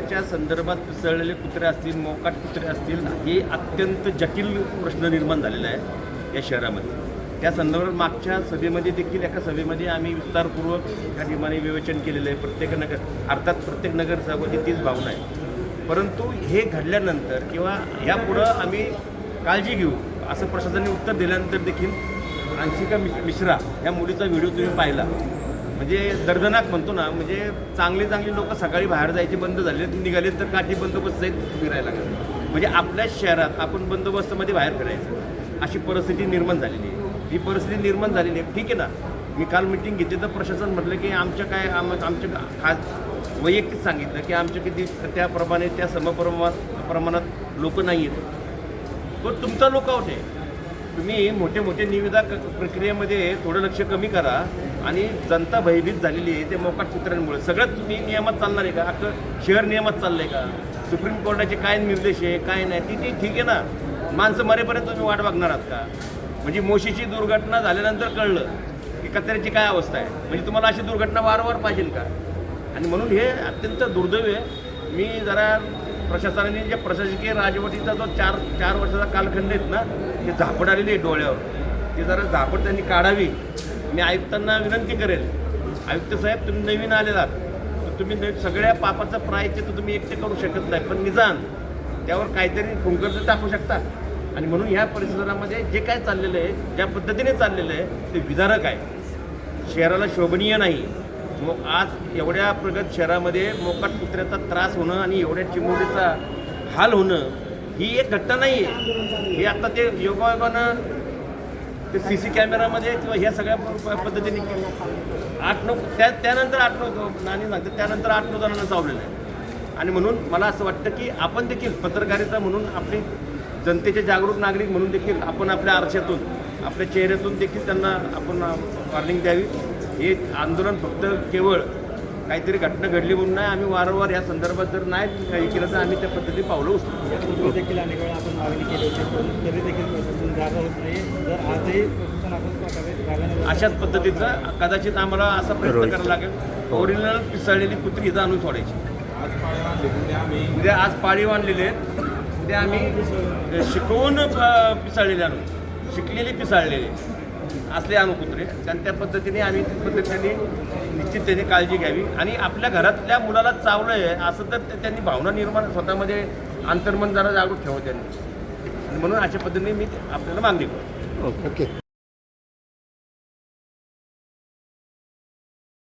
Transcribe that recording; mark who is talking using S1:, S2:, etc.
S1: कुत्र्याच्या संदर्भात पिसळलेले कुत्रे असतील, मोकाट कुत्रे असतील, हे अत्यंत जटिल प्रश्न निर्माण झालेला आहे या शहरामध्ये. त्या संदर्भात मागच्या सभेमध्ये देखील एका सभेमध्ये आम्ही विस्तारपूर्वक त्या ठिकाणी विवेचन केलेलं आहे. प्रत्येक नगरसेवकाची तीच भावना आहे. परंतु हे घडल्यानंतर किंवा यापुढं आम्ही काळजी घेऊ असं प्रशासनाने उत्तर दिल्यानंतर देखील अंशिका मिश्रा या मुलीचा व्हिडिओ तुम्ही पाहिला, म्हणजे दर्दनाक म्हणतो ना, म्हणजे चांगली लोक सकाळी बाहेर जायचे बंद झाले, निघाले तर काठी बंदोबस्त जाईल फिरायला लागले. म्हणजे आपल्या शहरात आपण बंदोबस्तामध्ये बाहेर फिरायचं अशी परिस्थिती निर्माण झालेली आहे. ही परिस्थिती निर्माण झालेली आहे. ठीक आहे ना, मी काल मिटिंग घेतली तर प्रशासन म्हटलं की आमच्या खास वैयक्तिक सांगितलं की आमच्या किती त्याप्रमाणे त्या प्रमाणात लोक नाही आहेत. तो तुमचा लोकआउट आहे. तुम्ही मोठे निविदा प्रक्रियेमध्ये थोडं लक्ष कमी करा. आणि जनता भयभीत झालेली आहे ते मोकाट कुत्र्यांमुळे. सगळं तुम्ही नियमात चालणार आहे का? अख्खं शहर नियमात चाललं आहे का? सुप्रीम कोर्टाचे काय निर्देश आहे काय नाही ती ठीक आहे ना. माणसं मरेपर्यंत तुम्ही वाट बघणार आहात का? म्हणजे मोशीची दुर्घटना झाल्यानंतर कळलं की कचऱ्याची काय अवस्था आहे. म्हणजे तुम्हाला अशी दुर्घटना वारंवार पाहिजे का? आणि म्हणून हे अत्यंत दुर्दैव आहे. मी जरा प्रशासनाने जे प्रशासकीय राजवटीचा जो चार वर्षाचा कालखंड आहेत ना, ते झापड आलेली आहे डोळ्यावर. ते जरा झापड त्यांनी काढावी. मी आयुक्तांना विनंती करेल, आयुक्त साहेब तुम्ही नवीन आलेलात तर तुम्ही सगळ्या पापाचं प्रायश्चित्त तुम्ही एकटे करू शकत नाही, पण निदान त्यावर काहीतरी फुंकर तर टाकू शकता. आणि म्हणून ह्या परिसरामध्ये जे काय चाललेलं आहे, ज्या पद्धतीने चाललेलं आहे ते विदारक आहे, शहराला शोभनीय नाही. मग आज एवढ्या प्रगत शहरामध्ये मोकाट कुत्र्याचा त्रास होणं आणि एवढ्या चिमुरडीचा हाल होणं ही एक घटना नाही आहे. हे आता ते योगायोगानं ते CC कॅमेरामध्ये किंवा ह्या सगळ्या पद्धतीने त्यानंतर 8-9 नानी सांगते त्यानंतर 8-9 जणांना चावलेलं आहे. आणि म्हणून मला असं वाटतं की आपण देखील पत्रकारिता म्हणून आपली जनतेचे जागरूक नागरिक म्हणून देखील आपण आपल्या आरशातून आपल्या चेहऱ्यातून देखील त्यांना आपण वॉर्निंग द्यावी. हे आंदोलन फक्त केवळ काहीतरी घटना घडली म्हणून नाही. आम्ही वारंवार या संदर्भात जर नाही काही केलं तर आम्ही त्या पद्धती पावलं उचलू.
S2: देखील अनेक वेळा आपण मागणी केली होती, तरी देखील प्रशासन जागा होत नाही. जर आजही प्रशासन असंच
S1: अशाच पद्धतीचं कदाचित आम्हाला असा प्रयत्न करावा लागेल. ओरिजिनल पिसाळलेली कुत्री इथं आणून सोडायची. उद्या आज पाळीव आणलेले आहेत, उद्या आम्ही शिकवून पिसाळलेले आणू, शिकलेली पिसाळलेले असले आणू कुत्रे. आणि त्या पद्धतीने आम्ही निश्चित त्याची काळजी घ्यावी. आणि आपल्या घरातल्या मुलाला चावलं आहे असं तर त्यांनी भावना निर्माण स्वतःमध्ये अंतर्मन जरा जागरूक ठेवू त्यांनी. म्हणून अशा पद्धतीने मी आपल्याला मागणी करतो.
S3: ओके.